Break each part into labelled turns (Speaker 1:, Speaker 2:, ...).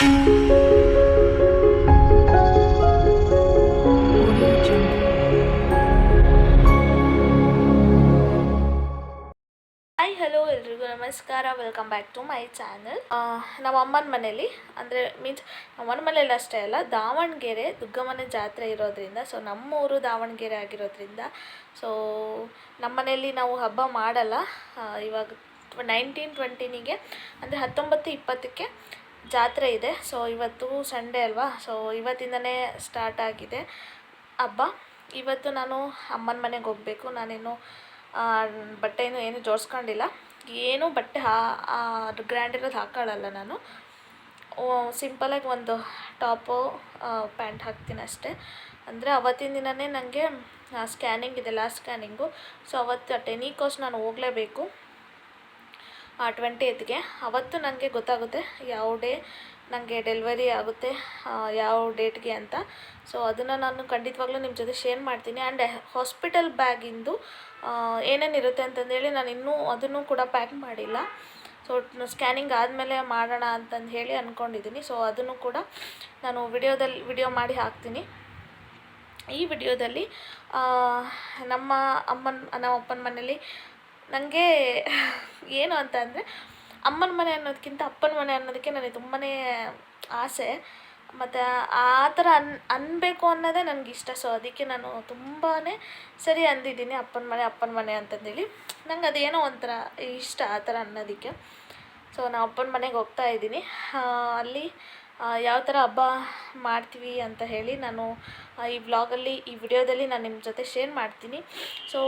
Speaker 1: Hi hello ಎಲ್ರಿಗೂ ನಮಸ್ಕಾರ, welcome back to my channel. ನಮ್ಮ ಅಮ್ಮನ ಮನೇಲಿ ಅಂದರೆ ಮೀನ್ಸ್ ನಮ್ಮನ ಮನೇಲಿ ಅಷ್ಟೇ ಅಲ್ಲ, ದಾವಣಗೆರೆ ದುರ್ಗಮ್ಮನ ಜಾತ್ರೆ ಇರೋದ್ರಿಂದ, ಸೊ ನಮ್ಮೂರು ದಾವಣಗೆರೆ ಆಗಿರೋದ್ರಿಂದ, ಸೊ ನಮ್ಮ ಮನೇಲಿ ನಾವು ಹಬ್ಬ ಮಾಡಲ್ಲ. ಇವಾಗ 19-20 ಅಂದರೆ 19-20ಕ್ಕೆ ಜಾತ್ರೆ ಇದೆ. ಸೊ ಇವತ್ತು ಸಂಡೇ ಅಲ್ವಾ, ಸೊ ಇವತ್ತಿಂದನೇ ಸ್ಟಾರ್ಟ್ ಆಗಿದೆ ಹಬ್ಬ. ಇವತ್ತು ನಾನು ಅಮ್ಮನ ಮನೆಗೆ ಹೋಗಬೇಕು. ನಾನೇನು ಬಟ್ಟೆನೂ ಏನು ಜೋಡಿಸ್ಕೊಂಡಿಲ್ಲ, ಏನೂ ಬಟ್ಟೆ ಗ್ರ್ಯಾಂಡ್ ಇರೋದು ಹಾಕೊಳ್ಳಲ್ಲ ನಾನು. ಸಿಂಪಲಾಗಿ ಒಂದು ಟಾಪು ಪ್ಯಾಂಟ್ ಹಾಕ್ತೀನಿ ಅಷ್ಟೇ. ಅಂದರೆ ಅವತ್ತಿನ ದಿನವೇ ನನಗೆ ಸ್ಕ್ಯಾನಿಂಗ್ ಇದೆ, ಲಾಸ್ಟ್ ಸ್ಕ್ಯಾನಿಂಗು. ಸೊ ಅವತ್ತು 10 ಕೋರ್ಸ್ ನಾನು ಹೋಗಲೇಬೇಕು 20th ಅವತ್ತು ನನಗೆ ಗೊತ್ತಾಗುತ್ತೆ ಯಾವ ಡೇ ನನಗೆ ಡೆಲಿವರಿ ಆಗುತ್ತೆ, ಯಾವ ಡೇಟ್ಗೆ ಅಂತ. ಸೊ ಅದನ್ನು ನಾನು ಖಂಡಿತವಾಗ್ಲೂ ನಿಮ್ಮ ಜೊತೆ ಶೇರ್ ಮಾಡ್ತೀನಿ. ಆ್ಯಂಡ್ ಹಾಸ್ಪಿಟಲ್ ಬ್ಯಾಗಿಂದು ಏನೇನಿರುತ್ತೆ ಅಂತಂದೇಳಿ ನಾನು ಇನ್ನೂ ಅದನ್ನು ಕೂಡ ಪ್ಯಾಕ್ ಮಾಡಿಲ್ಲ. ಸೊ ಸ್ಕ್ಯಾನಿಂಗ್ ಆದಮೇಲೆ ಮಾಡೋಣ ಅಂತಂದು ಹೇಳಿ ಅಂದ್ಕೊಂಡಿದ್ದೀನಿ. ಸೊ ಅದನ್ನು ಕೂಡ ನಾನು ವಿಡಿಯೋ ಮಾಡಿ ಹಾಕ್ತೀನಿ. ಈ ವಿಡಿಯೋದಲ್ಲಿ ನಮ್ಮ ಅಪ್ಪನ ಮನೇಲಿ ನನಗೆ ಏನು ಅಂತ ಅಂದರೆ, ಅಮ್ಮನ ಮನೆ ಅನ್ನೋದಕ್ಕಿಂತ ಅಪ್ಪನ ಮನೆ ಅನ್ನೋದಕ್ಕೆ ನನಗೆ ತುಂಬಾ ಆಸೆ, ಮತ್ತು ಆ ಥರ ಅನ್ನಬೇಕು ಅನ್ನೋದೇ ನನಗಿಷ್ಟ. ಸೊ ಅದಕ್ಕೆ ನಾನು ತುಂಬಾ ಸರಿ ಅಂದಿದ್ದೀನಿ ಅಪ್ಪನ ಮನೆ ಅಂತಂದೇಳಿ. ನಂಗೆ ಅದೇನೋ ಒಂಥರ ಇಷ್ಟ ಆ ಥರ ಅನ್ನೋದಕ್ಕೆ. ಸೊ ನಾವು ಅಪ್ಪನ ಮನೆಗೆ ಹೋಗ್ತಾ ಇದ್ದೀನಿ. ಅಲ್ಲಿ ಯಾವ ಥರ ಹಬ್ಬ ಮಾಡ್ತೀವಿ ಅಂತ ಹೇಳಿ ನಾನು ಈ ವ್ಲಾಗಲ್ಲಿ, ಈ ವಿಡಿಯೋದಲ್ಲಿ ನಾನು ನಿಮ್ಮ ಜೊತೆ ಶೇರ್ ಮಾಡ್ತೀನಿ. ಸೊ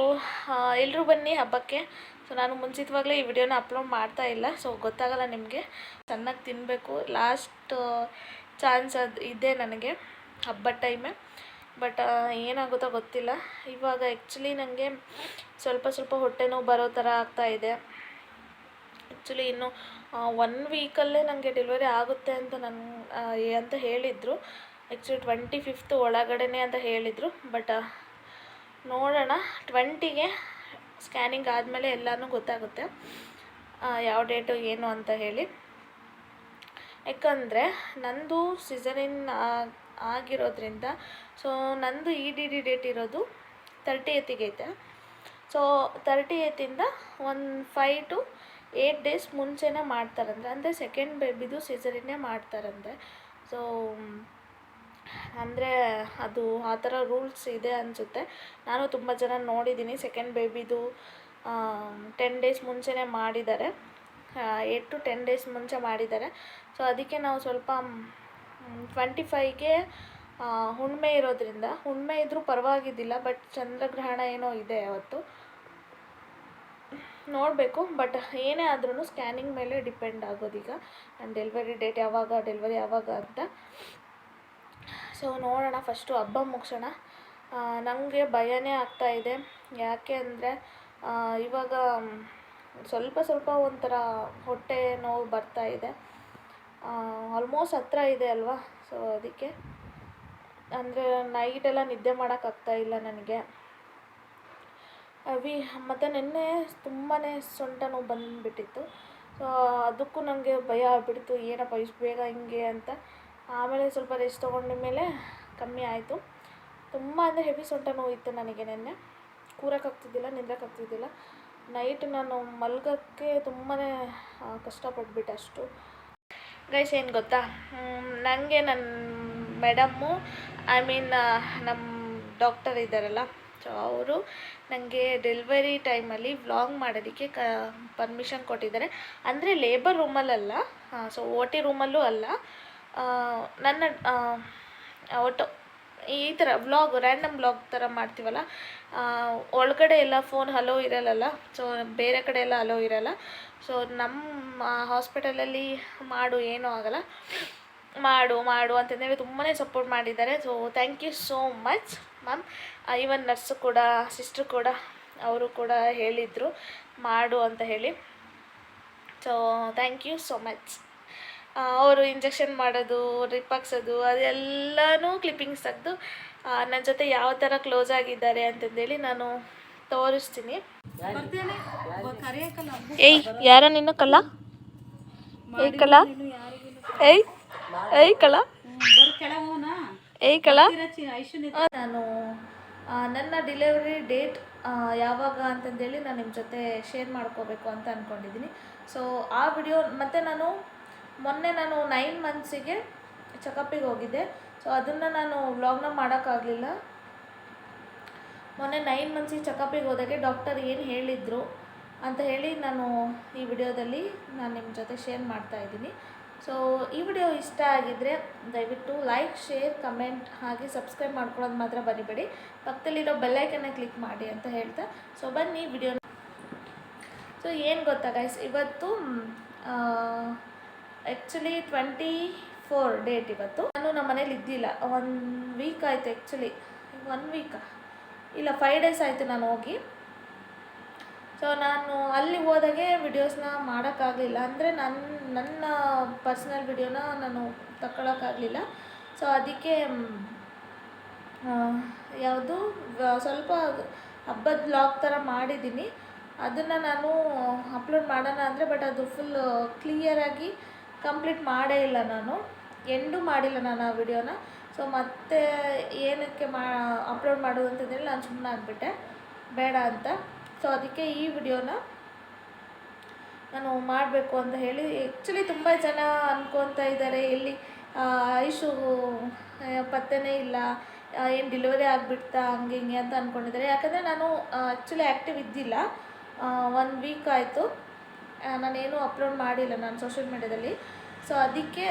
Speaker 1: ಎಲ್ಲರೂ ಬನ್ನಿ ಹಬ್ಬಕ್ಕೆ. ಸೊ ನಾನು ಮುಂಚಿತವಾಗಲೇ ಈ ವಿಡಿಯೋನ ಅಪ್ಲೋಡ್ ಮಾಡ್ತಾ ಇಲ್ಲ, ಸೊ ಗೊತ್ತಾಗಲ್ಲ ನಿಮಗೆ. ಚೆನ್ನಾಗಿ ತಿನ್ನಬೇಕು, ಲಾಸ್ಟ್ ಚಾನ್ಸ್ ಇದೆ ನನಗೆ ಹಬ್ಬದ ಟೈಮೇ. ಬಟ್ ಏನಾಗುತ್ತೋ ಗೊತ್ತಿಲ್ಲ. ಇವಾಗ ಆ್ಯಕ್ಚುಲಿ ನನಗೆ ಸ್ವಲ್ಪ ಹೊಟ್ಟೆ ನೋವು ಬರೋ ಥರ ಆಗ್ತಾಯಿದೆ. ಆ್ಯಕ್ಚುಲಿ ಇನ್ನು 1 ವೀಕಲ್ಲೇ ನನಗೆ ಡೆಲಿವರಿ ಆಗುತ್ತೆ ಅಂತ ಹೇಳಿದರು. ಆ್ಯಕ್ಚುಲಿ 25th ಒಳಗಡೆ ಅಂತ ಹೇಳಿದರು. ಬಟ್ ನೋಡೋಣ, 20ಗೆ ಸ್ಕ್ಯಾನಿಂಗ್ ಆದಮೇಲೆ ಎಲ್ಲನೂ ಗೊತ್ತಾಗುತ್ತೆ ಯಾವ ಡೇಟು ಏನು ಅಂತ ಹೇಳಿ. ಯಾಕಂದರೆ ನಂದು ಸಿಸರಿನ್ ಆಗಿರೋದ್ರಿಂದ, ಸೊ ನಂದು EDD ಡೇಟ್ ಇರೋದು 30th ಐತೆ. ಸೊ 30th ಒಂದು 5 to 8 days ಮುಂಚೆನೇ ಮಾಡ್ತಾರಂತೆ. ಅಂದರೆ ಸೆಕೆಂಡ್ ಬೇಬಿದು ಸಿಸರಿನ್ನೇ ಮಾಡ್ತಾರಂತೆ. ಸೊ ಅಂದರೆ ಅದು ಆ ಥರ ರೂಲ್ಸ್ ಇದೆ ಅನಿಸುತ್ತೆ. ನಾನು ತುಂಬ ಜನ ನೋಡಿದ್ದೀನಿ, ಸೆಕೆಂಡ್ ಬೇಬಿದು 10 days ಮುಂಚೆನೇ ಮಾಡಿದ್ದಾರೆ, 8 to 10 days ಮುಂಚೆ ಮಾಡಿದ್ದಾರೆ. ಸೊ ಅದಕ್ಕೆ ನಾವು ಸ್ವಲ್ಪ 25ಗೆ ಹುಣ್ಣಿಮೆ ಇರೋದ್ರಿಂದ, ಹುಣ್ಣಿಮೆ ಇದ್ದರೂ ಪರವಾಗಿದ್ದಿಲ್ಲ, ಬಟ್ ಚಂದ್ರಗ್ರಹಣ ಏನೋ ಇದೆ ಅವತ್ತು, ನೋಡಬೇಕು. ಬಟ್ ಏನೇ ಆದ್ರೂ ಸ್ಕ್ಯಾನಿಂಗ್ ಮೇಲೆ ಡಿಪೆಂಡ್ ಆಗೋದೀಗ ನನ್ನ ಡೆಲಿವರಿ ಯಾವಾಗ ಅಂತ. ಸೊ ನೋಡೋಣ, ಫಸ್ಟು ಹಬ್ಬ ಮುಗಿಸೋಣ. ನನಗೆ ಭಯನೇ ಆಗ್ತಾಯಿದೆ. ಯಾಕೆ ಅಂದರೆ ಇವಾಗ ಸ್ವಲ್ಪ ಒಂಥರ ಹೊಟ್ಟೆ ನೋವು ಬರ್ತಾಯಿದೆ. ಆಲ್ಮೋಸ್ಟ್ ಹತ್ರ ಇದೆ ಅಲ್ವಾ, ಸೊ ಅದಕ್ಕೆ. ಅಂದರೆ ನೈಟೆಲ್ಲ ನಿದ್ದೆ ಮಾಡೋಕ್ಕಾಗ್ತಾಯಿಲ್ಲ ನನಗೆ. ಮತ್ತು ನಿನ್ನೆ ತುಂಬಾ ಸೊಂಟ ನೋವು ಬಂದುಬಿಟ್ಟಿತ್ತು. ಸೊ ಅದಕ್ಕೂ ನನಗೆ ಭಯ ಆಗ್ಬಿಡ್ತು, ಏನಪ್ಪ ಇಷ್ಟು ಬೇಗ ಹಿಂಗೆ ಅಂತ. ಆಮೇಲೆ ಸ್ವಲ್ಪ ರೆಸ್ಟ್ ತೊಗೊಂಡ ಮೇಲೆ ಕಮ್ಮಿ ಆಯಿತು. ತುಂಬ ಅಂದರೆ ಹೆವಿ ಸೊಂಟ ನೋವಿತ್ತು ನನಗೆ. ನಿನ್ನೆ ಕೂರೋಕ್ಕಾಗ್ತಿದ್ದಿಲ್ಲ, ನಿಂದ್ರೋಕ್ಕಾಗ್ತಿದ್ದಿಲ್ಲ. ನೈಟ್ ನಾನು ಮಲ್ಗೋಕ್ಕೆ ತುಂಬಾ ಕಷ್ಟಪಟ್ಬಿಟ್ಟೆ ಅಷ್ಟು. ಗೈಸ್ ಏನು ಗೊತ್ತಾ, ನನಗೆ ನನ್ನ ಮೇಡಮ್ಮು, ನಮ್ಮ ಡಾಕ್ಟರ್ ಇದ್ದಾರಲ್ಲ, ಸೊ ಅವರು ನನಗೆ ಡೆಲಿವರಿ ಟೈಮಲ್ಲಿ ವ್ಲಾಗ್ ಮಾಡೋದಕ್ಕೆ ಪರ್ಮಿಷನ್ ಕೊಟ್ಟಿದ್ದಾರೆ. ಅಂದರೆ ಲೇಬರ್ ರೂಮಲ್ಲಲ್ಲ, ಸೊ OT ರೂಮಲ್ಲೂ ಅಲ್ಲ, ನನ್ನ ಒಟ್ಟು ಈ ಥರ ರ್ಯಾಂಡಮ್ ವ್ಲಾಗ್ ಥರ ಮಾಡ್ತೀವಲ್ಲ, ಒಳಗಡೆ ಎಲ್ಲ ಫೋನ್ ಹಲೋ ಇರಲ್ಲ. ಸೊ ಬೇರೆ ಕಡೆ ಎಲ್ಲ ಹಲೋ ಇರಲ್ಲ. ಸೊ ನಮ್ಮ ಹಾಸ್ಪಿಟಲಲ್ಲಿ ಏನೂ ಆಗಲ್ಲ, ಮಾಡು ಅಂತಂದೇಳಿ ತುಂಬಾ ಸಪೋರ್ಟ್ ಮಾಡಿದ್ದಾರೆ. So thank you so much ma'am. Even nurse ಕೂಡ, ಸಿಸ್ಟ್ರು ಕೂಡ, ಅವರು ಕೂಡ ಹೇಳಿದರು ಮಾಡು ಅಂತ ಹೇಳಿ. So thank you so much. ಅವರು ಇಂಜೆಕ್ಷನ್ ಮಾಡೋದು, ಡ್ರಿಪ್ ಹಾಕ್ಸೋದು, ಅದೆಲ್ಲನೂ ಕ್ಲಿಪ್ಪಿಂಗ್ಸ್ ತೆಗೆದು ನನ್ನ ಜೊತೆ ಯಾವ ಥರ ಕ್ಲೋಸ್ ಆಗಿದ್ದಾರೆ ಅಂತಂದೇಳಿ ನಾನು ತೋರಿಸ್ತೀನಿ. ಏಯ್ ಯಾರ ನಿನ್ನ ಕಲ್ಲ, ಏಯ್ ಕಲ್ಲ, ಏಯ್ ಐ ಕಳ ಏಯ್ ಕಳ ನಾನು ನನ್ನ ಡಿಲಿವರಿ ಡೇಟ್ ಯಾವಾಗ ಅಂತಂದೇಳಿ ನಾನು ನಿಮ್ಮ ಜೊತೆ ಶೇರ್ ಮಾಡ್ಕೋಬೇಕು ಅಂತ ಅಂದ್ಕೊಂಡಿದ್ದೀನಿ. ಸೊ ಆ ವಿಡಿಯೋ ಮತ್ತು ಮೊನ್ನೆ ನಾನು 9 ಮಂತ್ಸಿಗೆ ಚೆಕಪ್ಪಿಗೆ ಹೋಗಿದ್ದೆ. ಸೊ ಅದನ್ನು ನಾನು ವ್ಲಾಗ್ನ ಮಾಡೋಕ್ಕಾಗಲಿಲ್ಲ. ಮೊನ್ನೆ 9 ಮಂತ್ಸಿಗೆ ಚೆಕಪ್ಪಿಗೆ ಹೋದಾಗೆ ಡಾಕ್ಟರ್ ಏನು ಹೇಳಿದರು ಅಂತ ಹೇಳಿ ನಾನು ಈ ವಿಡಿಯೋದಲ್ಲಿ ನಾನು ನಿಮ್ಮ ಜೊತೆ ಶೇರ್ ಮಾಡ್ತಾಯಿದ್ದೀನಿ. ಸೊ ಈ ವಿಡಿಯೋ ಇಷ್ಟ ಆಗಿದ್ದರೆ ದಯವಿಟ್ಟು ಲೈಕ್, ಶೇರ್, ಕಮೆಂಟ್ ಹಾಗೆ ಸಬ್ಸ್ಕ್ರೈಬ್ ಮಾಡ್ಕೊಳ್ಳೋದು ಮಾತ್ರ ಬರಿಬೇಡಿ. ಪಕ್ಕದಲ್ಲಿರೋ ಬೆಲ್ಲೈಕನ್ನ ಕ್ಲಿಕ್ ಮಾಡಿ ಅಂತ ಹೇಳ್ತಾ ಸೊ ಬನ್ನಿ ವಿಡಿಯೋನ. ಸೊ ಏನು ಗೊತ್ತಾ ಗೈಸ್, ಇವತ್ತು ಆ್ಯಕ್ಚುಲಿ 24 ಡೇಟ್. ಇವತ್ತು ನಾನು ನಮ್ಮ ಮನೇಲಿ ಇದ್ದಿಲ್ಲ. 1 ವೀಕ್ ಆಯಿತು. ಆ್ಯಕ್ಚುಲಿ 1 ವೀಕಾ ಇಲ್ಲ 5 ಡೇಸ್ ಆಯಿತು ನಾನು ಹೋಗಿ. ಸೊ ನಾನು ಅಲ್ಲಿ ಹೋದಾಗೆ ವಿಡಿಯೋಸ್ನ ಮಾಡೋಕ್ಕಾಗಲಿಲ್ಲ. ಅಂದರೆ ನನ್ನ ಪರ್ಸ್ನಲ್ ವಿಡಿಯೋನ ನಾನು ತಗೊಳಕ್ಕಾಗಲಿಲ್ಲ. ಸೊ ಅದಕ್ಕೆ ಯಾವುದು ಸ್ವಲ್ಪ ಹಬ್ಬದ ವ್ಲಾಗ್ ಥರ ಮಾಡಿದ್ದೀನಿ. ಅದನ್ನು ನಾನು ಅಪ್ಲೋಡ್ ಮಾಡೋಣ ಅಂದರೆ ಬಟ್ ಅದು ಫುಲ್ ಕ್ಲಿಯರಾಗಿ ಕಂಪ್ಲೀಟ್ ಮಾಡೇ ಇಲ್ಲ. ನಾನು ಎಂಡೂ ಮಾಡಿಲ್ಲ ನಾನು ಆ ವಿಡಿಯೋನ. ಸೊ ಮತ್ತೆ ಏನಕ್ಕೆ ಅಪ್ಲೋಡ್ ಮಾಡೋದು ಅಂತಂದೇಳಿ ನಾನು ಸುಮ್ಮನೆ ಆಗಿಬಿಟ್ಟೆ, ಬೇಡ ಅಂತ. ಸೊ ಅದಕ್ಕೆ ಈ ವಿಡಿಯೋನ ನಾನು ಮಾಡಬೇಕು ಅಂತ ಹೇಳಿ. ಆ್ಯಕ್ಚುಲಿ ತುಂಬ ಜನ ಅಂದ್ಕೊತಾ ಇದ್ದಾರೆ, ಎಲ್ಲಿ ಐಶು ಪತ್ತೆನೇ ಇಲ್ಲ, ಏನು ಡೆಲಿವರಿ ಆಗಿಬಿಡ್ತಾ ಹಂಗೆ ಹಿಂಗೆ ಅಂತ ಅಂದ್ಕೊಂಡಿದ್ದಾರೆ. ಯಾಕಂದರೆ ನಾನು ಆ್ಯಕ್ಚುಲಿ ಆ್ಯಕ್ಟಿವ್ ಇದ್ದಿಲ್ಲ. 1 ವೀಕ್ ಆಯಿತು ನಾನೇನು ಅಪ್ಲೋಡ್ ಮಾಡಿಲ್ಲ ನಾನು ಸೋಷಿಯಲ್ ಮೀಡ್ಯಾದಲ್ಲಿ. ಸೊ ಅದಕ್ಕೆ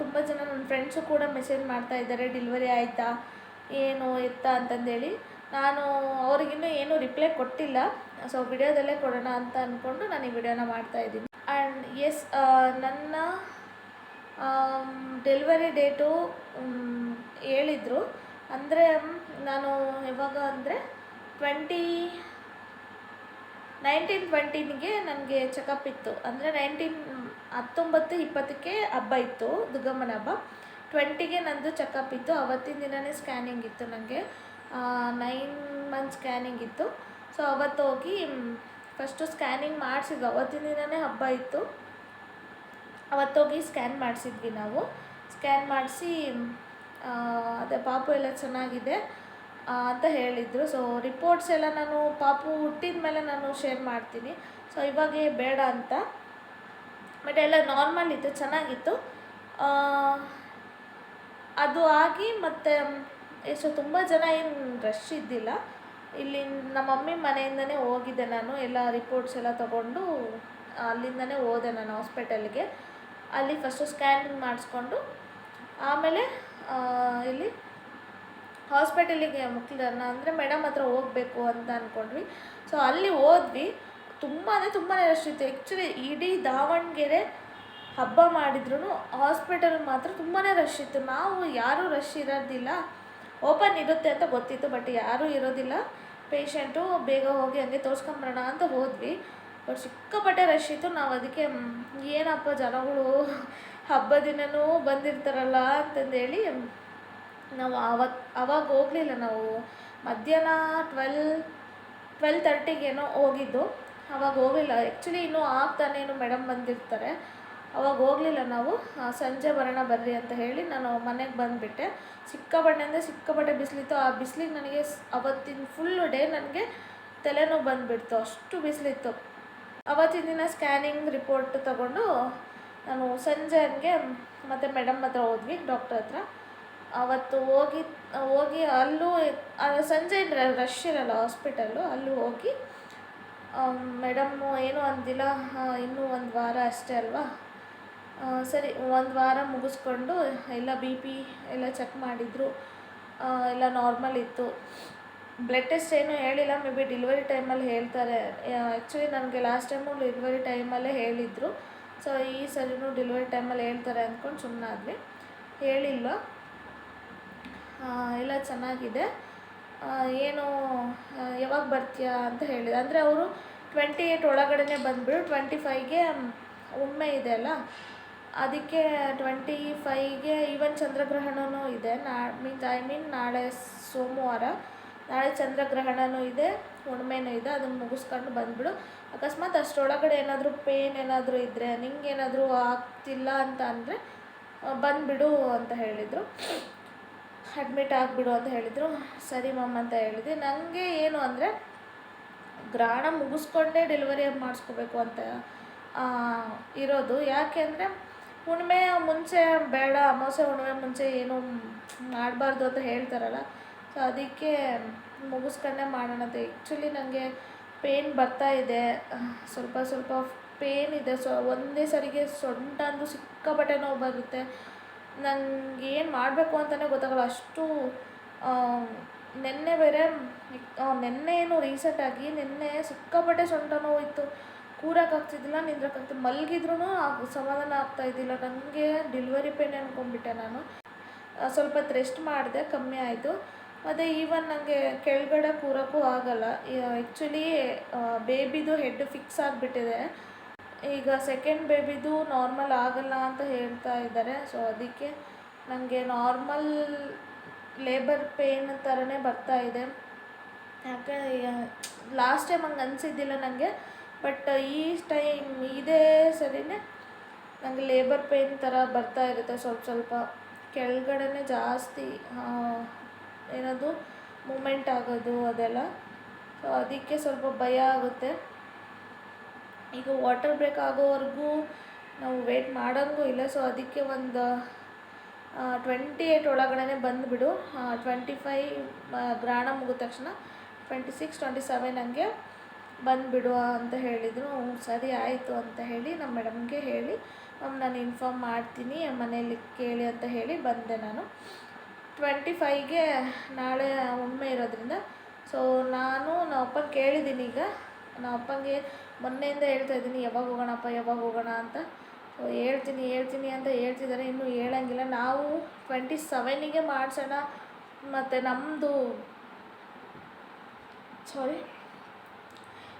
Speaker 1: ತುಂಬ ಜನ ನನ್ನ ಫ್ರೆಂಡ್ಸು ಕೂಡ ಮೆಸೇಜ್ ಮಾಡ್ತಾಯಿದ್ದಾರೆ, ಡೆಲಿವರಿ ಆಯಿತಾ, ಏನು ಎತ್ತ ಅಂತಂದೇಳಿ. ನಾನು ಅವ್ರಿಗಿನ್ನೂ ಏನೂ ರಿಪ್ಲೈ ಕೊಟ್ಟಿಲ್ಲ. ಸೊ ವಿಡಿಯೋದಲ್ಲೇ ಕೊಡೋಣ ಅಂತ ಅಂದ್ಕೊಂಡು ನಾನು ಈ ವಿಡಿಯೋನ ಮಾಡ್ತಾಯಿದ್ದೀನಿ. ಆ್ಯಂಡ್ ಎಸ್, ನನ್ನ ಡೆಲಿವರಿ ಡೇಟು ಹೇಳಿದರು. ಅಂದರೆ ನಾನು ಯಾವಾಗ ಅಂದರೆ 19-20ಗೆ ನನಗೆ ಚೆಕಪ್ ಇತ್ತು. ಅಂದರೆ 19-20ಕ್ಕೆ ಹಬ್ಬ ಇತ್ತು, ದುರ್ಗಮ್ಮನ ಹಬ್ಬ. 20ಗೆ ನಂದು ಚೆಕಪ್ ಇತ್ತು. ಅವತ್ತಿನ ದಿನವೇ ಸ್ಕ್ಯಾನಿಂಗ್ ಇತ್ತು ನನಗೆ. 9 ಮಂತ್ ಸ್ಕ್ಯಾನಿಂಗ್ ಇತ್ತು. ಸೊ ಅವತ್ತು ಹೋಗಿ ಫಸ್ಟು ಸ್ಕ್ಯಾನಿಂಗ್ ಮಾಡಿಸಿದ್ವಿ. ಅವತ್ತಿನ ದಿನವೇ ಹಬ್ಬ ಇತ್ತು. ಅವತ್ತೋಗಿ ಸ್ಕ್ಯಾನ್ ಮಾಡಿಸಿದ್ವಿ ನಾವು. ಸ್ಕ್ಯಾನ್ ಮಾಡಿಸಿ ಅದೇ ಪಾಪು ಎಲ್ಲ ಚೆನ್ನಾಗಿದೆ ಅಂತ ಹೇಳಿದರು. ಸೊ ರಿಪೋರ್ಟ್ಸ್ ಎಲ್ಲ ನಾನು ಪಾಪು ಹುಟ್ಟಿದ ಮೇಲೆ ನಾನು ಶೇರ್ ಮಾಡ್ತೀನಿ. ಸೊ ಇವಾಗೇ ಬೇಡ ಅಂತ. ಬಟ್ ಎಲ್ಲ ನಾರ್ಮಲ್ ಇತ್ತು, ಚೆನ್ನಾಗಿತ್ತು. ಅದು ಆಗಿ ಮತ್ತು ಎಷ್ಟು ತುಂಬ ಜನ ಏನು ರಶ್ ಇದ್ದಿಲ್ಲ. ಇಲ್ಲಿ ನಮ್ಮ ಮಮ್ಮಿ ಮನೆಯಿಂದನೇ ಹೋಗಿದ್ದೆ ನಾನು. ಎಲ್ಲ ರಿಪೋರ್ಟ್ಸ್ ಎಲ್ಲ ತೊಗೊಂಡು ಅಲ್ಲಿಂದನೇ ಹೋದೆ ನಾನು ಹಾಸ್ಪಿಟಲ್ಗೆ. ಅಲ್ಲಿ ಫಸ್ಟು ಸ್ಕ್ಯಾನಿಂಗ್ ಮಾಡಿಸ್ಕೊಂಡು ಆಮೇಲೆ ಇಲ್ಲಿ ಹಾಸ್ಪಿಟಲಿಗೆ ಅಂದರೆ ಮೇಡಮ್ ಹತ್ರ ಹೋಗಬೇಕು ಅಂತ ಅಂದ್ಕೊಂಡ್ವಿ. ಸೊ ಅಲ್ಲಿ ಹೋದ್ವಿ. ತುಂಬಾ ರಶ್ ಇತ್ತು. ಆ್ಯಕ್ಚುಲಿ ಇಡೀ ದಾವಣಗೆರೆ ಹಬ್ಬ ಮಾಡಿದ್ರು ಹಾಸ್ಪಿಟಲ್ ಮಾತ್ರ ತುಂಬಾ ರಶ್ ಇತ್ತು. ನಾವು ಯಾರೂ ರಶ್ ಇರೋದಿಲ್ಲ, ಓಪನ್ ಇರುತ್ತೆ ಅಂತ ಗೊತ್ತಿತ್ತು, ಬಟ್ ಯಾರೂ ಇರೋದಿಲ್ಲ. ಪೇಷಂಟು ಬೇಗ ಹೋಗಿ ಹಂಗೆ ತೋರಿಸ್ಕೊಂಬರೋಣ ಅಂತ ಹೋದ್ವಿ. ಬಟ್ ಸಿಕ್ಕಾಪಟ್ಟೆ ರಶ್ ಇತ್ತು. ನಾವು ಅದಕ್ಕೆ ಏನಪ್ಪ ಜನಗಳು ಹಬ್ಬದ ದಿನವೂ ಬಂದಿರ್ತಾರಲ್ಲ ಅಂತಂದೇಳಿ ನಾವು ಅವಾಗ ಹೋಗಲಿಲ್ಲ. ನಾವು ಮಧ್ಯಾಹ್ನ 12-12:30ಗೇನೋ ಹೋಗಿದ್ದು. ಅವಾಗ ಹೋಗಲಿಲ್ಲ. ಆ್ಯಕ್ಚುಲಿ ಇನ್ನೂ ಆಗ್ತಾನೇನು ಮೇಡಮ್ ಬಂದಿರ್ತಾರೆ. ಅವಾಗ ಹೋಗಲಿಲ್ಲ ನಾವು. ಸಂಜೆ ಬರೋಣ ಬರ್ರಿ ಅಂತ ಹೇಳಿ ನಾನು ಮನೆಗೆ ಬಂದುಬಿಟ್ಟೆ. ಸಿಕ್ಕಾಪಟ್ಟೆ ಬಿಸಿಲಿತ್ತು. ಆ ಬಿಸಿಲಿಗೆ ನನಗೆ ಅವತ್ತಿನ ಫುಲ್ಲು ಡೇ ನನಗೆ ತಲೆನೋವು ಬಂದುಬಿಡ್ತು, ಅಷ್ಟು ಬಿಸಿಲಿತ್ತು. ಅವತ್ತಿನ ದಿನ ಸ್ಕ್ಯಾನಿಂಗ್ ರಿಪೋರ್ಟ್ ತಗೊಂಡು ನಾನು ಸಂಜೆ ಹಂಗೆ ಮತ್ತು ಮೇಡಮ್ ಹತ್ರ ಹೋದ್ವಿ, ಡಾಕ್ಟರ್ ಹತ್ರ. ಅವತ್ತು ಹೋಗಿ ಅಲ್ಲೂ ಸಂಜೆ ರಶ್ ಇರಲ್ಲ ಹಾಸ್ಪಿಟಲ್ಲು. ಅಲ್ಲೂ ಹೋಗಿ ಮೇಡಮ್ಮು ಏನೂ ಅಂದಿಲ್ಲ, ಇನ್ನೂ 1 ವಾರ ಅಷ್ಟೇ ಅಲ್ವಾ, ಸರಿ 1 ವಾರ ಮುಗಿಸ್ಕೊಂಡು ಎಲ್ಲ BP ಎಲ್ಲ ಚೆಕ್ ಮಾಡಿದರು. ಎಲ್ಲ ನಾರ್ಮಲ್ ಇತ್ತು. ಬ್ಲಡ್ ಟೆಸ್ಟ್ ಏನೂ ಹೇಳಿಲ್ಲ. ಮೇ ಬಿ ಡೆಲಿವರಿ ಟೈಮಲ್ಲಿ ಹೇಳ್ತಾರೆ. ಆ್ಯಕ್ಚುಲಿ ನನಗೆ ಲಾಸ್ಟ್ ಟೈಮು ಡೆಲಿವರಿ ಟೈಮಲ್ಲೇ ಹೇಳಿದರು. ಸೊ ಈ ಸರಿನೂ ಡೆಲಿವರಿ ಟೈಮಲ್ಲಿ ಹೇಳ್ತಾರೆ ಅಂದ್ಕೊಂಡು ಸುಮ್ಮನಾದ್ವಿ. ಹೇಳಿಲ್ಲ. ಎಲ್ಲ ಚೆನ್ನಾಗಿದೆ. ಏನು ಯಾವಾಗ ಬರ್ತೀಯಾ ಅಂತ ಹೇಳಿದೆ. ಅಂದರೆ ಅವರು 28 ಒಳಗಡೆ ಬಂದುಬಿಡು, 25ಗೆ ಒಮ್ಮೆ ಇದೆ ಅಲ್ಲ, ಅದಕ್ಕೆ 25ಗೆ ಈವನ್ ಚಂದ್ರಗ್ರಹಣವೂ ಇದೆ. ನಾಳೆ ಸೋಮವಾರ, ನಾಳೆ ಚಂದ್ರಗ್ರಹಣವೂ ಇದೆ, ಹುಣ್ಮೆನೂ ಇದೆ. ಅದನ್ನು ಮುಗಿಸ್ಕೊಂಡು ಬಂದುಬಿಡು. ಅಕಸ್ಮಾತ್ ಅಷ್ಟರೊಳಗಡೆ ಏನಾದರೂ ಪೇನ್ ಏನಾದರೂ ಇದ್ದರೆ, ನಿಂಗೇನಾದರೂ ಆಗ್ತಿಲ್ಲ ಅಂತ ಅಂದರೆ ಬಂದುಬಿಡು ಅಂತ ಹೇಳಿದರು, ಅಡ್ಮಿಟ್ ಆಗಿಬಿಡು ಅಂತ ಹೇಳಿದರು. ಸರಿ ಮ್ಯಾಮ್ ಅಂತ ಹೇಳಿದೆ. ನನಗೆ ಏನು ಅಂದರೆ ಗ್ರಹಣ ಮುಗಿಸ್ಕೊಂಡೇ ಡೆಲಿವರಿ ಮಾಡಿಸ್ಕೋಬೇಕು ಅಂತ ಇರೋದು. ಯಾಕೆ ಅಂದರೆ ಹುಣ್ಣಿಮೆಯ ಮುಂಚೆ ಬೇಡ, ಅಮಾವಾಸ್ಯೆ ಹುಣ್ಣಿಮೆ ಮುಂಚೆ ಏನು ಮಾಡಬಾರ್ದು ಅಂತ ಹೇಳ್ತಾರಲ್ಲ, ಸೊ ಅದಕ್ಕೆ ಮುಗಿಸ್ಕೊಂಡೇ ಮಾಡೋಣ ಅಂತ. ಆ್ಯಕ್ಚುಲಿ ನನಗೆ ಪೇನ್ ಬರ್ತಾ ಇದೆ, ಸ್ವಲ್ಪ ಸ್ವಲ್ಪ ಪೇನ್ ಇದೆ. ಸೊ ಒಂದೇ ಸರಿಗೆ ಸೊಂಟ ಅಂದು ಸಿಕ್ಕಾಪಟ್ಟೆ ನೋವು ಬರುತ್ತೆ. ನನಗೆ ಏನು ಮಾಡಬೇಕು ಅಂತಲೇ ಗೊತ್ತಾಗಲ್ಲ. ಅಷ್ಟು ನೆನ್ನೆ ಬೇರೆ ನೆನ್ನೆ ಏನು ರೀಸೆಂಟಾಗಿ ನೆನ್ನೆ ಸಿಕ್ಕಾಪಟ್ಟೆ ಸೊಂಟ ನೋವು ಇತ್ತು. ಕೂರೋಕ್ಕಾಗ್ತಿದ್ದಿಲ್ಲ, ನಿಂದ್ರೋಕ್ಕಾಗ್ತಿಲ್ಲ, ಮಲಗಿದ್ರೂ ಸಮಾಧಾನ ಆಗ್ತಾಯಿದ್ದಿಲ್ಲ. ನನಗೆ ಡೆಲಿವರಿ ಪೇನ್ ಅಂದ್ಕೊಂಡ್ಬಿಟ್ಟೆ ನಾನು. ಸ್ವಲ್ಪ ಹೊತ್ತು ರೆಸ್ಟ್ ಮಾಡಿದೆ, ಕಮ್ಮಿ ಆಯಿತು. ಮತ್ತು ಈವನ್ ನನಗೆ ಕೆಳಗಡೆ ಕೂರೋಕ್ಕೂ ಆಗಲ್ಲ. ಆ್ಯಕ್ಚುಲಿ ಬೇಬಿದು ಹೆಡ್ ಫಿಕ್ಸ್ ಆಗಿಬಿಟ್ಟಿದೆ. ಈಗ ಸೆಕೆಂಡ್ ಬೇಬಿದು ನಾರ್ಮಲ್ ಆಗಲ್ಲ ಅಂತ ಹೇಳ್ತಾ ಇದ್ದಾರೆ. ಸೊ ಅದಕ್ಕೆ ನನಗೆ ನಾರ್ಮಲ್ ಲೇಬರ್ ಪೇನ್ ಥರನೇ ಬರ್ತಾ ಇದೆ. ಯಾಕೆ ಲಾಸ್ಟ್ ಟೈಮ್ ಹಂಗೆ ಅನಿಸಿದ್ದಿಲ್ಲ ನನಗೆ, ಬಟ್ ಈ ಟೈಮ್ ಇದೇ ಸರಿನೇ ನನಗೆ ಲೇಬರ್ ಪೇನ್ ಥರ ಬರ್ತಾ ಇರುತ್ತೆ. ಸ್ವಲ್ಪ ಸ್ವಲ್ಪ ಕೆಳಗಡೆನೇ ಜಾಸ್ತಿ ಏನದು ಮೂಮೆಂಟ್ ಆಗೋದು ಅದೆಲ್ಲ. ಸೊ ಅದಕ್ಕೆ ಸ್ವಲ್ಪ ಭಯ ಆಗುತ್ತೆ. ಈಗ ವಾಟರ್ ಬ್ರೇಕ್ ಆಗೋವರೆಗೂ ನಾವು ವೆಯ್ಟ್ ಮಾಡೋಂಗೂ ಇಲ್ಲ. ಸೊ ಅದಕ್ಕೆ ಒಂದು 28 ಒಳಗಡೆ ಬಂದುಬಿಡು, 25 ಗ್ರಹಣ ಮುಗಿದ ತಕ್ಷಣ 26, 27 ನನಗೆ ಬಂದುಬಿಡು ಅಂತ ಹೇಳಿದರು. ಸರಿ ಆಯಿತು ಅಂತ ಹೇಳಿ ನಮ್ಮ ಮೇಡಮ್ಗೆ ಹೇಳಿ, ಮ್ಯಾಮ್ ನಾನು ಇನ್ಫಾರ್ಮ್ ಮಾಡ್ತೀನಿ ಮನೇಲಿ ಕೇಳಿ ಅಂತ ಹೇಳಿ ಬಂದೆ ನಾನು. 25ಗೆ ನಾಳೆ ಹುಣ್ಣಿಮೆ ಇರೋದ್ರಿಂದ ಸೊ ನಮ್ಮ ಅಪ್ಪನ ಕೇಳಿದ್ದೀನಿ. ಈಗ ನಮ್ಮ ಅಪ್ಪಂಗೆ ಮೊನ್ನೆಯಿಂದ ಹೇಳ್ತಾಯಿದ್ದೀನಿ ಯಾವಾಗ ಹೋಗೋಣ ಅಂತ. ಸೊ ಹೇಳ್ತೀನಿ ಅಂತ ಹೇಳ್ತಿದ್ದಾರೆ, ಇನ್ನೂ ಹೇಳಂಗಿಲ್ಲ. ನಾವು 27ಗೆ ಮಾಡಿಸೋಣ, ಮತ್ತು ನಮ್ಮದು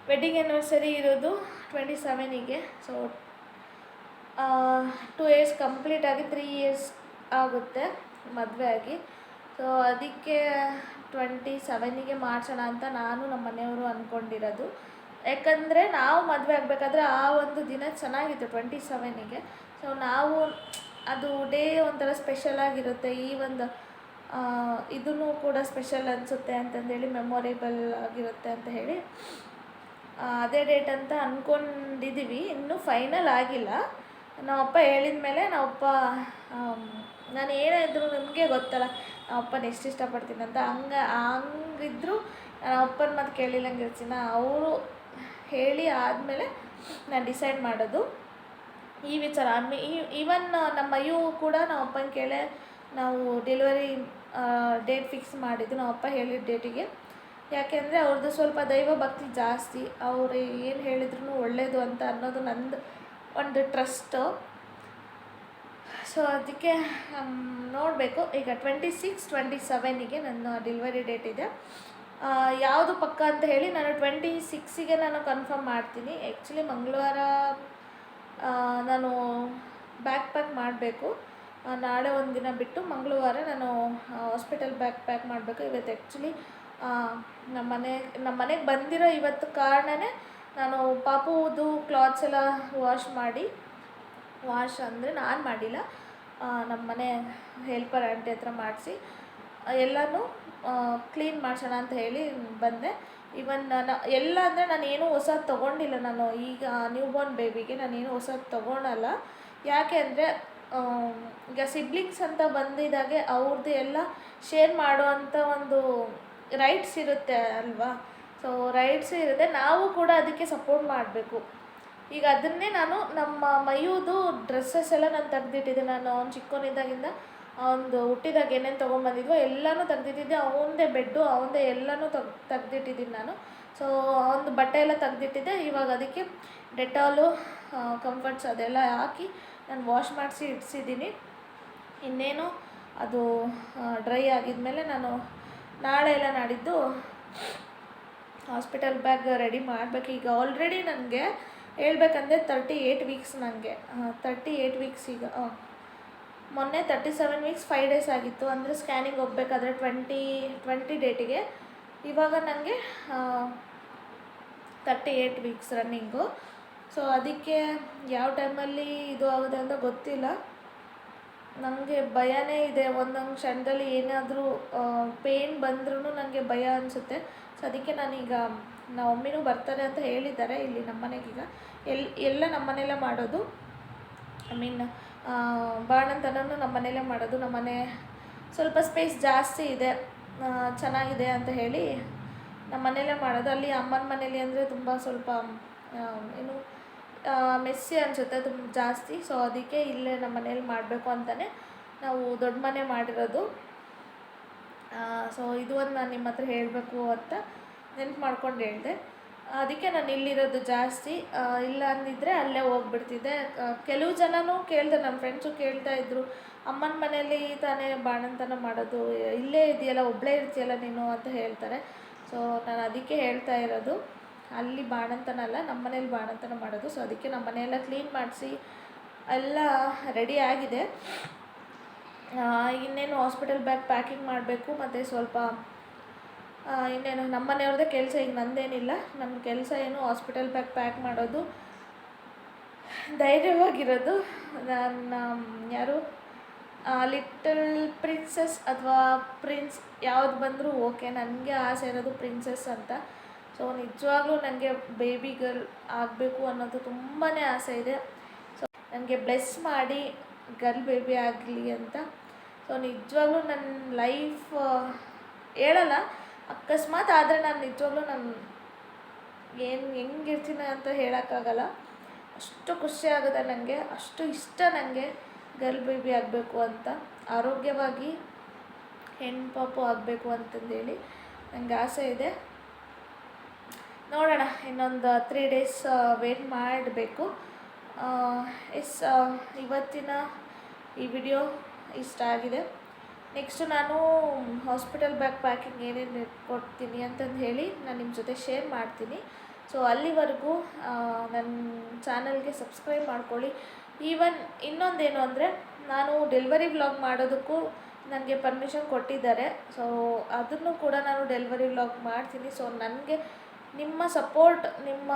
Speaker 1: ವೆಡ್ಡಿಂಗ್ ಆ್ಯನಿವರ್ಸರಿ ಇರೋದು 27ಗೆ. ಸೊ 2 ಇಯರ್ಸ್ ಕಂಪ್ಲೀಟ್ ಆಗಿ 3 ಇಯರ್ಸ್ ಆಗುತ್ತೆ ಮದುವೆ ಆಗಿ. ಸೊ ಅದಕ್ಕೆ 27ಗೆ ಮಾಡಿಸೋಣ ಅಂತ ನಾನು ನಮ್ಮ ಮನೆಯವರು ಅಂದ್ಕೊಂಡಿರೋದು. ಯಾಕಂದರೆ ನಾವು ಮದುವೆ ಆಗಬೇಕಾದ್ರೆ ಆ ಒಂದು ದಿನ ಚೆನ್ನಾಗಿತ್ತು 27ಗೆ. ಸೊ ನಾವು ಅದು ಡೇ ಒಂಥರ ಸ್ಪೆಷಲಾಗಿರುತ್ತೆ. ಈ ಒಂದು ಇದೂ ಕೂಡ ಸ್ಪೆಷಲ್ ಅನಿಸುತ್ತೆ ಅಂತಂದೇಳಿ, ಮೆಮೊರೇಬಲ್ ಆಗಿರುತ್ತೆ ಅಂತ ಹೇಳಿ ಅದೇ ಡೇಟ್ ಅಂತ ಅಂದ್ಕೊಂಡಿದ್ದೀವಿ. ಇನ್ನೂ ಫೈನಲ್ ಆಗಿಲ್ಲ. ನಮ್ಮಪ್ಪ ಹೇಳಿದ ಮೇಲೆ ನಮ್ಮಪ್ಪ, ನಾನು ಏನೇ ಇದ್ದರೂ ನಿಮಗೆ ಗೊತ್ತಲ್ಲ ನಮ್ಮಪ್ಪನ ಎಷ್ಟು ಇಷ್ಟಪಡ್ತೀನಿ ಅಂತ. ಹಂಗಿದ್ರು ನಾನು ಅಪ್ಪನ ಮಾತು ಕೇಳಿಲ್ಲಂಗೆ ಇರ್ತೀನ. ಅವರು ಹೇಳಿ ಆದಮೇಲೆ ನಾನು ಡಿಸೈಡ್ ಮಾಡೋದು ಈ ವಿಚಾರ. ಈವನ್ ನಮ್ಮ ಅಯ್ಯೂ ಕೂಡ ನಮ್ಮ ಅಪ್ಪನ ಕೇಳೇ ನಾವು ಡೆಲಿವರಿ ಡೇಟ್ ಫಿಕ್ಸ್ ಮಾಡಿದ್ದು, ನಮ್ಮ ಅಪ್ಪ ಹೇಳಿದ ಡೇಟಿಗೆ. ಯಾಕೆಂದರೆ ಅವ್ರದ್ದು ಸ್ವಲ್ಪ ದೈವ ಭಕ್ತಿ ಜಾಸ್ತಿ. ಅವರು ಏನು ಹೇಳಿದ್ರು ಒಳ್ಳೆಯದು ಅಂತ ಅನ್ನೋದು ನಂದು ಒಂದು ಟ್ರಸ್ಟು. ಸೊ ಅದಕ್ಕೆ ನೋಡಬೇಕು. ಈಗ 26, 27ಗೆ ನನ್ನ ಡೆಲಿವರಿ ಡೇಟ್ ಇದೆ. ಯಾವುದು ಪಕ್ಕ ಅಂತ ಹೇಳಿ ನಾನು 26ಗೆ ನಾನು ಕನ್ಫರ್ಮ್ ಮಾಡ್ತೀನಿ. ಆ್ಯಕ್ಚುಲಿ ಮಂಗಳವಾರ ನಾನು ಬ್ಯಾಗ್ ಪ್ಯಾಕ್ ಮಾಡಬೇಕು. ನಾಳೆ ಒಂದು ದಿನ ಬಿಟ್ಟು ಮಂಗಳವಾರ ನಾನು ಹಾಸ್ಪಿಟಲ್ ಬ್ಯಾಗ್ ಪ್ಯಾಕ್ ಮಾಡಬೇಕು. ಇವತ್ತು ಆ್ಯಕ್ಚುಲಿ ನಮ್ಮ ಮನೆಗೆ ಬಂದಿರೋ ಇವತ್ತು ಕಾರಣನೇ ನಾನು ಪಾಪುದು ಕ್ಲಾತ್ಸ್ ಎಲ್ಲ ವಾಶ್ ಅಂದರೆ ನಾನು ಮಾಡಿಲ್ಲ, ನಮ್ಮ ಮನೆ ಹೆಲ್ಪರ್ ಆಂಟಿ ಹತ್ರ ಮಾಡಿಸಿ ಎಲ್ಲನೂ ಕ್ಲೀನ್ ಮಾಡಿಸೋಣ ಅಂತ ಹೇಳಿ ಬಂದೆ. ಇವನ್ ಎಲ್ಲ ಅಂದರೆ ನಾನೇನು ಹೊಸದು ತೊಗೊಂಡಿಲ್ಲ. ನಾನು ಈಗ ನ್ಯೂ ಬೋರ್ನ್ ಬೇಬಿಗೆ ನಾನೇನು ಹೊಸದು ತೊಗೊಳಲ್ಲ. ಯಾಕೆ ಅಂದರೆ ಈಗ ಸಿಬ್ಲಿಂಗ್ಸ್ ಅಂತ ಬಂದಿದ್ದಾಗೆ ಅವ್ರದ್ದು ಎಲ್ಲ ಶೇರ್ ಮಾಡುವಂಥ ಒಂದು ರೈಟ್ಸ್ ಇರುತ್ತೆ ಅಲ್ವಾ. ಸೊ ರೈಟ್ಸ್ ಇರುತ್ತೆ, ನಾವು ಕೂಡ ಅದಕ್ಕೆ ಸಪೋರ್ಟ್ ಮಾಡಬೇಕು. ಈಗ ಅದನ್ನೇ ನಾನು ನಮ್ಮ ಮೈಯೂದು ಡ್ರೆಸ್ಸಸ್ ಎಲ್ಲ ನಾನು ತೆಗ್ದಿಟ್ಟಿದ್ದೆ. ನಾನು ಅವ್ನು ಚಿಕ್ಕವನಿದ್ದಾಗಿಂದ ಅವನದು ಹುಟ್ಟಿದಾಗ ಏನೇನು ತೊಗೊಂಬಂದಿದ್ವೋ ಎಲ್ಲನೂ ತೆಗ್ದಿಟ್ಟಿದ್ದೆ. ಅವನದೇ ಬೆಡ್ಡು ಅವನದೇ ಎಲ್ಲನೂ ತೆಗ್ದಿಟ್ಟಿದ್ದೀನಿ ನಾನು. ಸೊ ಅವನದು ಬಟ್ಟೆ ಎಲ್ಲ ತೆಗ್ದಿಟ್ಟಿದ್ದೆ. ಇವಾಗ ಅದಕ್ಕೆ ಡೆಟಾಲು, ಕಂಫರ್ಟ್ಸ್ ಅದೆಲ್ಲ ಹಾಕಿ ನಾನು ವಾಶ್ ಮಾಡಿಸಿ ಇಡಿಸಿದ್ದೀನಿ. ಇನ್ನೇನು ಅದು ಡ್ರೈ ಆಗಿದ್ಮೇಲೆ ನಾನು ನಾಳೆ ಎಲ್ಲ ನಾಡಿದ್ದು ಹಾಸ್ಪಿಟಲ್ ಬ್ಯಾಗ್ ರೆಡಿ ಮಾಡಬೇಕು. ಈಗ ಆಲ್ರೆಡಿ ನನಗೆ ಹೇಳ್ಬೇಕಂದ್ರೆ 38 ವೀಕ್ಸ್. ನನಗೆ 38 ವೀಕ್ಸ್. ಈಗ ಮೊನ್ನೆ 37 ವೀಕ್ಸ್ 5 ಡೇಸ್ ಆಗಿತ್ತು. ಅಂದರೆ ಸ್ಕ್ಯಾನಿಂಗ್ ಹೋಗ್ಬೇಕಾದ್ರೆ 20 ಡೇಟಿಗೆ. ಇವಾಗ ನನಗೆ 38 ವೀಕ್ಸ್ ರನ್ನಿಂಗು. ಸೊ ಅದಕ್ಕೆ ಯಾವ ಟೈಮಲ್ಲಿ ಇದು ಆಗುತ್ತೆ ಅಂತ ಗೊತ್ತಿಲ್ಲ. ನನಗೆ ಭಯನೇ ಇದೆ. ಒಂದೊಂದು ಕ್ಷಣದಲ್ಲಿ ಏನಾದರೂ ಪೇಯ್ನ್ ಬಂದ್ರೂ ನನಗೆ ಭಯ ಅನಿಸುತ್ತೆ. ಸೊ ಅದಕ್ಕೆ ನಾನೀಗ ನಮ್ಮ ಮಮ್ಮಿನೂ ಬರ್ತಾರೆ ಅಂತ ಹೇಳಿದ್ದಾರೆ ಇಲ್ಲಿ ನಮ್ಮ ಮನೆಗೀಗ. ಎಲ್ಲ ನಮ್ಮ ಮನೆಯಲ್ಲೇ ಮಾಡೋದು. ಐ ಮೀನ್ ಬಾಣಂತನೂ ನಮ್ಮ ಮನೆಯಲ್ಲೇ ಮಾಡೋದು. ನಮ್ಮ ಮನೆ ಸ್ವಲ್ಪ ಸ್ಪೇಸ್ ಜಾಸ್ತಿ ಇದೆ, ಚೆನ್ನಾಗಿದೆ ಅಂತ ಹೇಳಿ ನಮ್ಮ ಮನೆಯಲ್ಲೇ ಮಾಡೋದು. ಅಲ್ಲಿ ಅಮ್ಮನ ಮನೇಲಿ ಅಂದರೆ ತುಂಬ ಸ್ವಲ್ಪ ಏನು ಮೆಸ್ಸಿ ಅನಿಸುತ್ತೆ ತುಂಬ ಜಾಸ್ತಿ. ಸೊ ಅದಕ್ಕೆ ಇಲ್ಲೇ ನಮ್ಮ ಮನೇಲಿ ಮಾಡಬೇಕು ಅಂತಲೇ ನಾವು ದೊಡ್ಡ ಮನೆ ಮಾಡಿರೋದು. ಸೊ ಇದು ಒಂದು ನಾನು ನಿಮ್ಮ ಹತ್ರ ಹೇಳಬೇಕು ಅಂತ ನೆನ್ಪು ಮಾಡ್ಕೊಂಡು ಹೇಳಿದೆ. ಅದಕ್ಕೆ ನಾನು ಇಲ್ಲಿರೋದು ಜಾಸ್ತಿ. ಇಲ್ಲ ಅಂದಿದ್ದರೆ ಅಲ್ಲೇ ಹೋಗ್ಬಿಡ್ತಿದ್ದೆ. ಕೆಲವು ಜನನೂ ಕೇಳಿದೆ, ನನ್ನ ಫ್ರೆಂಡ್ಸು ಕೇಳ್ತಾಯಿದ್ರು, ಅಮ್ಮನ ಮನೇಲಿ ತಾನೇ ಬಾಣಂತನ ಮಾಡೋದು, ಇಲ್ಲೇ ಇದೆಯಲ್ಲ, ಒಬ್ಬಳೇ ಇರ್ತೀಯಲ್ಲ ನೀನು ಅಂತ ಹೇಳ್ತಾರೆ. ಸೊ ನಾನು ಅದಕ್ಕೆ ಹೇಳ್ತಾ ಇರೋದು, ಅಲ್ಲಿ ಬಾಣಂತನ ಅಲ್ಲ, ನಮ್ಮ ಮನೇಲಿ ಬಾಣಂತನ ಮಾಡೋದು. ಸೊ ಅದಕ್ಕೆ ನಮ್ಮ ಮನೆಯೆಲ್ಲ ಕ್ಲೀನ್ ಮಾಡಿಸಿ ಎಲ್ಲ ರೆಡಿ ಆಗಿದೆ. ಇನ್ನೇನು ಹಾಸ್ಪಿಟಲ್ ಬ್ಯಾಗ್ ಪ್ಯಾಕಿಂಗ್ ಮಾಡಬೇಕು. ಮತ್ತು ಸ್ವಲ್ಪ ಇನ್ನೇನು ನಮ್ಮ ಮನೆಯವ್ರದ್ದೇ ಕೆಲಸ, ಈಗ ನಂದೇನಿಲ್ಲ. ನನ್ನ ಕೆಲಸ ಏನು ಹಾಸ್ಪಿಟಲ್ ಬ್ಯಾಗ್ ಪ್ಯಾಕ್ ಮಾಡೋದು, ಧೈರ್ಯವಾಗಿರೋದು. ನನ್ನ ಯಾರು ಲಿಟಲ್ ಪ್ರಿನ್ಸೆಸ್ ಅಥವಾ ಪ್ರಿನ್ಸ್ ಯಾವ್ದು ಬಂದರೂ ಓಕೆ. ನನಗೆ ಆಸೆ ಇರೋದು ಪ್ರಿನ್ಸೆಸ್ ಅಂತ. ಸೊ ನಿಜವಾಗ್ಲೂ ನನಗೆ ಬೇಬಿ ಗರ್ಲ್ ಆಗಬೇಕು ಅನ್ನೋದು ತುಂಬಾ ಆಸೆ ಇದೆ. ಸೊ ನನಗೆ ಬ್ಲೆಸ್ ಮಾಡಿ ಗರ್ಲ್ ಬೇಬಿ ಆಗಲಿ ಅಂತ. ಸೊ ನಿಜವಾಗ್ಲೂ ನನ್ನ ಲೈಫ್ ಹೇಳಲ್ಲ, ಅಕಸ್ಮಾತ್ ಆದರೆ ನಾನು ನಿಜವಾಗ್ಲೂ ನಾನು ಹೆಂಗಿರ್ತೀನಿ ಅಂತ ಹೇಳೋಕ್ಕಾಗಲ್ಲ. ಅಷ್ಟು ಖುಷಿ ಆಗುತ್ತೆ ನನಗೆ, ಅಷ್ಟು ಇಷ್ಟ ನನಗೆ ಗರ್ಲ್ ಬೇಬಿ ಆಗಬೇಕು ಅಂತ, ಆರೋಗ್ಯವಾಗಿ ಹೆಣ್ಣು ಪಾಪು ಆಗಬೇಕು ಅಂತಂದೇಳಿ ನನಗೆ ಆಸೆ ಇದೆ. ನೋಡೋಣ, ಇನ್ನೊಂದು 3 days ವೇಟ್ ಮಾಡಬೇಕು. ಇವತ್ತಿನ ಈ ವಿಡಿಯೋ ಇಷ್ಟ ಆಗಿದೆ. ನೆಕ್ಸ್ಟು ನಾನು ಹಾಸ್ಪಿಟಲ್ ಬ್ಯಾಗ್ ಪ್ಯಾಕಿಂಗ್ ಏನೇನು ಕೊಡ್ತೀನಿ ಅಂತಂದು ಹೇಳಿ ನಾನು ನಿಮ್ಮ ಜೊತೆ ಶೇರ್ ಮಾಡ್ತೀನಿ. ಸೊ ಅಲ್ಲಿವರೆಗೂ ನನ್ನ ಚಾನಲ್ಗೆ ಸಬ್ಸ್ಕ್ರೈಬ್ ಮಾಡ್ಕೊಳ್ಳಿ. ಈವನ್ ಇನ್ನೊಂದೇನು ಅಂದರೆ, ನಾನು ಡೆಲಿವರಿ ವ್ಲಾಗ್ ಮಾಡೋದಕ್ಕೂ ನನಗೆ ಪರ್ಮಿಷನ್ ಕೊಟ್ಟಿದ್ದಾರೆ. ಸೊ ಅದನ್ನು ಕೂಡ ನಾನು ಡೆಲಿವರಿ ವ್ಲಾಗ್ ಮಾಡ್ತೀನಿ. ಸೊ ನನಗೆ ನಿಮ್ಮ ಸಪೋರ್ಟ್, ನಿಮ್ಮ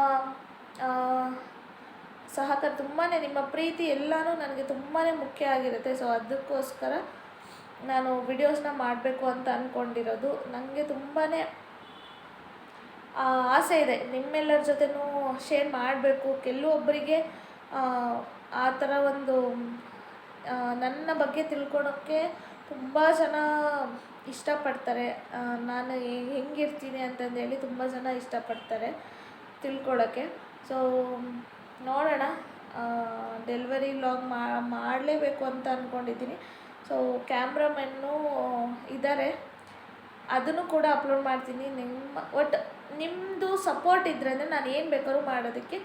Speaker 1: ಸಹಕಾರ ತುಂಬಾ, ನಿಮ್ಮ ಪ್ರೀತಿ ಎಲ್ಲನೂ ನನಗೆ ತುಂಬಾ ಮುಖ್ಯ ಆಗಿರುತ್ತೆ. ಸೊ ಅದಕ್ಕೋಸ್ಕರ ನಾನು ವಿಡಿಯೋಸ್ನ ಮಾಡಬೇಕು ಅಂತ ಅಂದ್ಕೊಂಡಿರೋದು. ನನಗೆ ತುಂಬಾ ಆಸೆ ಇದೆ ನಿಮ್ಮೆಲ್ಲರ ಜೊತೆನೂ ಶೇರ್ ಮಾಡಬೇಕು. ಕೆಲವೊಬ್ಬರಿಗೆ ಆ ಥರ ಒಂದು ನನ್ನ ಬಗ್ಗೆ ತಿಳ್ಕೊಳೋಕ್ಕೆ ತುಂಬ ಜನ ಇಷ್ಟಪಡ್ತಾರೆ. ನಾನು ಹೆಂಗಿರ್ತೀನಿ ಅಂತಂದೇಳಿ ತುಂಬ ಜನ ಇಷ್ಟಪಡ್ತಾರೆ ತಿಳ್ಕೊಳ್ಳೋಕ್ಕೆ. ಸೊ ನೋಡೋಣ, ಡೆಲಿವರಿ ವ್ಲಾಗ್ ಮಾಡಲೇಬೇಕು ಅಂತ ಅಂದ್ಕೊಂಡಿದ್ದೀನಿ. ಸೊ ಕ್ಯಾಮ್ರಾಮೆನ್ನು ಇದ್ದಾರೆ, ಅದನ್ನು ಕೂಡ ಅಪ್ಲೋಡ್ ಮಾಡ್ತೀನಿ. ಒಟ್ಟು ನಿಮ್ಮದು ಸಪೋರ್ಟ್ ಇದ್ದರೆ ಅಂದರೆ ನಾನು ಏನು ಬೇಕಾದ್ರೂ ಮಾಡೋದಕ್ಕೆ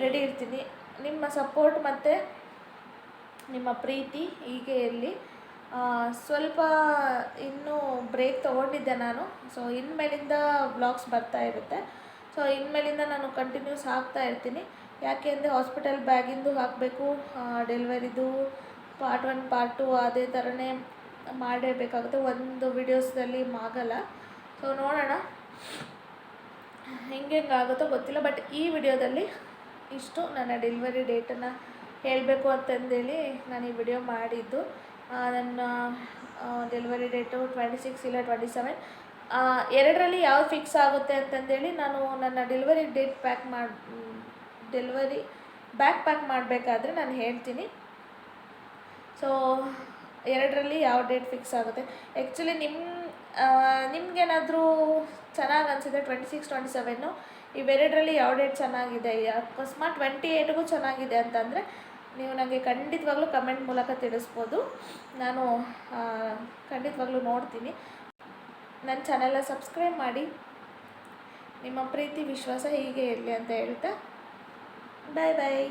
Speaker 1: ರೆಡಿ ಇರ್ತೀನಿ. ನಿಮ್ಮ ಸಪೋರ್ಟ್ ಮತ್ತು ನಿಮ್ಮ ಪ್ರೀತಿ ಹೀಗೆ ಇರಲಿ. ಸ್ವಲ್ಪ ಇನ್ನೂ ಬ್ರೇಕ್ ತೊಗೊಂಡಿದ್ದೆ ನಾನು. ಸೊ ಇನ್ಮೇಲಿಂದ ವ್ಲಾಗ್ಸ್ ಬರ್ತಾ ಇರುತ್ತೆ. ಸೊ ಇನ್ಮೇಲಿಂದ ನಾನು ಕಂಟಿನ್ಯೂಸ್ ಹಾಕ್ತಾ ಇರ್ತೀನಿ. ಯಾಕೆ ಅಂದರೆ ಹಾಸ್ಪಿಟಲ್ ಬ್ಯಾಗಿಂದು ಹಾಕಬೇಕು, ಡೆಲಿವರಿದು ಪಾರ್ಟ್ 1 ಪಾರ್ಟ್ 2 ಅದೇ ಥರನೇ ಮಾಡಲೇಬೇಕಾಗುತ್ತೆ. ಒಂದು ವಿಡಿಯೋಸ್ದಲ್ಲಿ ಆಗಲ್ಲ. ಸೊ ನೋಡೋಣ ಹೆಂಗಾಗುತ್ತೋ ಗೊತ್ತಿಲ್ಲ. ಬಟ್ ಈ ವಿಡಿಯೋದಲ್ಲಿ ಇಷ್ಟು ನನ್ನ ಡೆಲಿವರಿ ಡೇಟನ್ನು ಹೇಳಬೇಕು ಅಂತಂದೇಳಿ ನಾನು ಈ ವಿಡಿಯೋ ಮಾಡಿದ್ದು. ನನ್ನ ಡೆಲಿವರಿ ಡೇಟು 26 ಇಲ್ಲ 27, ಎರಡರಲ್ಲಿ ಯಾವ್ದು ಫಿಕ್ಸ್ ಆಗುತ್ತೆ ಅಂತಂದೇಳಿ ನಾನು ನನ್ನ ಡೆಲಿವರಿ ಬ್ಯಾಗ್ ಪ್ಯಾಕ್ ಮಾಡಬೇಕಾದ್ರೆ ನಾನು ಹೇಳ್ತೀನಿ. ಸೊ ಎರಡರಲ್ಲಿ ಯಾವ ಡೇಟ್ ಫಿಕ್ಸ್ ಆಗುತ್ತೆ. ಆ್ಯಕ್ಚುಲಿ ನಿಮಗೇನಾದರೂ ಚೆನ್ನಾಗಿ ಅನಿಸಿದೆ 26, 27 ಇವೆರಡರಲ್ಲಿ ಯಾವ ಡೇಟ್ ಚೆನ್ನಾಗಿದೆ, ಅಕಸ್ಮಾತ್ 28ಗೂ ಚೆನ್ನಾಗಿದೆ ಅಂತಂದರೆ ನೀವು ನನಗೆ ಖಂಡಿತವಾಗ್ಲೂ ಕಮೆಂಟ್ ಮೂಲಕ ತಿಳಿಸ್ಬೋದು. ನಾನು ಖಂಡಿತವಾಗ್ಲೂ ನೋಡ್ತೀನಿ. ನನ್ನ ಚಾನೆಲ್ನ ಸಬ್ಸ್ಕ್ರೈಬ್ ಮಾಡಿ. ನಿಮ್ಮ ಪ್ರೀತಿ ವಿಶ್ವಾಸ ಹೀಗೆ ಇರಲಿ ಅಂತ ಹೇಳ್ತಾ ಬಾಯ್ ಬಾಯ್.